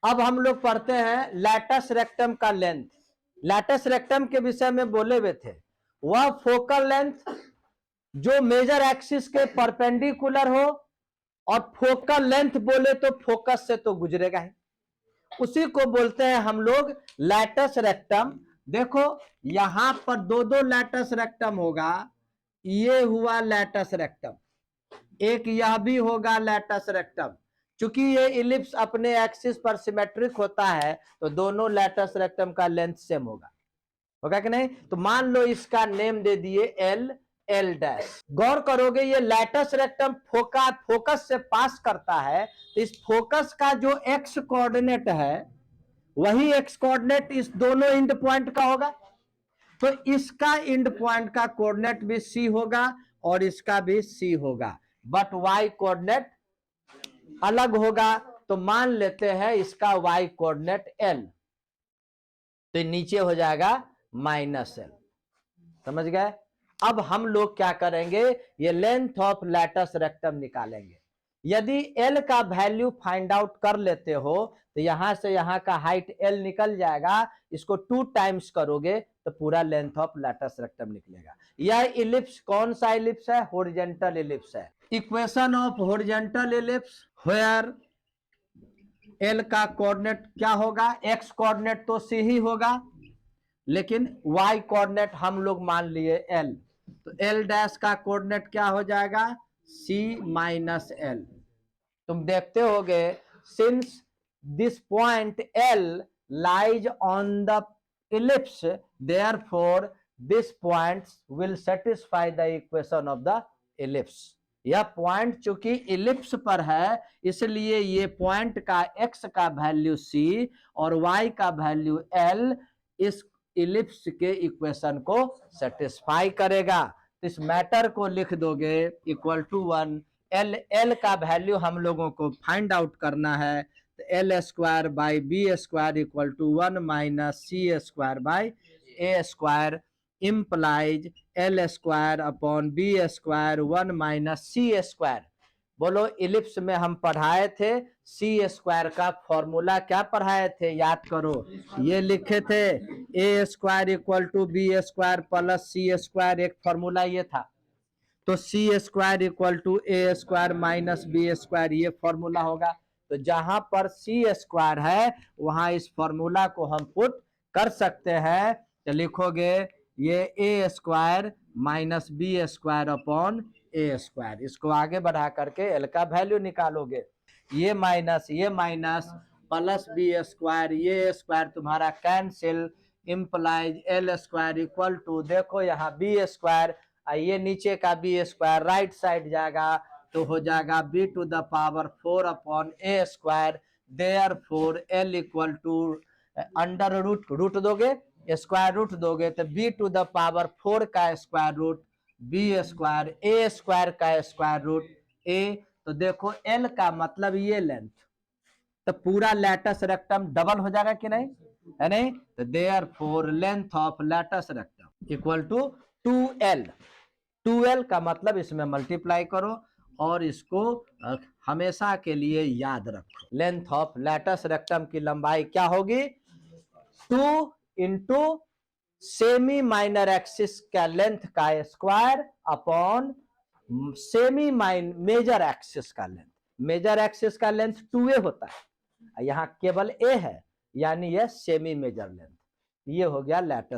अब हम लोग पढ़ते हैं लैटस रेक्टम का लेंथ। लैटस रेक्टम के विषय में बोले हुए थे, वह फोकल लेंथ जो मेजर एक्सिस के परपेंडिकुलर हो, और फोकल लेंथ बोले तो फोकस से तो गुजरेगा ही, उसी को बोलते हैं हम लोग लैटस रेक्टम। देखो यहां पर दो दो लैटस रेक्टम होगा, ये हुआ लैटस रेक्टम, एक यह भी होगा लैटस रेक्टम। चूंकि ये इलिप्स अपने एक्सिस पर सिमेट्रिक होता है तो दोनों लैटस रेक्टम का लेंथ सेम होगा कि नहीं। तो मान लो इसका नेम दे दिए एल, एल डैश। गौर करोगे ये लैटस रेक्टम फोकस से पास करता है, तो इस फोकस का जो एक्स कोऑर्डिनेट है वही एक्स कोऑर्डिनेट इस दोनों इंड पॉइंट का होगा। तो इसका इंड पॉइंट का कोऑर्डिनेट भी सी होगा और इसका भी सी होगा, बट वाई कोऑर्डिनेट अलग होगा। तो मान लेते हैं इसका वाई कोऑर्डिनेट एल, तो नीचे हो जाएगा -l। समझ गए। अब हम लोग क्या करेंगे, ये लेंथ ऑफ लैटस रेक्टम निकालेंगे। यदि l का वैल्यू फाइंड आउट कर लेते हो तो यहां से यहां का हाइट l निकल जाएगा, इसको 2 टाइम्स करोगे तो पूरा लेंथ ऑफ लैटस रेक्टम निकलेगा। यह इलिप्स कौन सा इलिप्स है, हॉरिजॉन्टल इलिप्स है। Equation of horizontal ellipse where l का कोऑर्डिनेट क्या होगा, x कोऑर्डिनेट तो c ही होगा, लेकिन y कोऑर्डिनेट हम लोग मान लिए l, तो l डैश का कोऑर्डिनेट क्या हो जाएगा, c माइनस l। तुम देखते होगे since this point l lies on the ellipse, therefore this point will satisfy the equation of the ellipse. यह पॉइंट चूंकि इलिप्स पर है, इसलिए ये पॉइंट का x का वैल्यू c और y का वैल्यू l इस इलिप्स के इक्वेशन को सेटिस्फाई करेगा। तो इस मैटर को लिख दोगे इक्वल टू 1, एल का वैल्यू हम लोगों को फाइंड आउट करना है, तो L square by b square equal to 1 minus c square by a square implies L square upon b square 1 minus c square. बोलो इलिप्स में हम पढ़ाए थे सी स्क्वायर का फॉर्मूला, क्या पढ़ाए थे याद करो, ये लिखे थे A square equal to B square plus C square, एक फॉर्मूला ये था। तो C square equal to A square minus B square, ये फॉर्मूला होगा। तो जहां पर सी स्क्वायर है वहां इस फॉर्मूला को हम पुट कर सकते हैं। तो लिखोगे ये A square minus B square upon A square, इसको आगे बढ़ा करके एल का वैल्यू निकालोगे, ये माइनस प्लस बी स्क्वायर, ये स्क्वायर तुम्हारा cancel, implies L square equal to, देखो यहाँ बी स्क्वायर, ये नीचे का बी स्क्वायर राइट साइड जाएगा तो हो जाएगा b to the power 4 upon A square. Therefore l equal to under root दोगे, स्क्वायर रूट दोगे तो बी टू द पावर 4 का square root b square, a square का स्क्वायर रूट ए। तो देखो एल का मतलब ये लेंथ, तो पूरा लैटस रेक्टम डबल हो जाएगा कि नहीं, है नहीं। तो therefore length of latus rectum equal to 2l। 2l का मतलब इसमें मल्टीप्लाई करो और इसको हमेशा के लिए याद रखो। लेंथ ऑफ लैटस रेक्टम की लंबाई क्या होगी, 2 इंटू सेमी माइनर एक्सिस का लेंथ का square upon semi major axis का लेंथ। मेजर एक्सिस का लेंथ 2a होता है, यहाँ केवल a है, यानी यह सेमी मेजर लेंथ। ये हो गया लैटस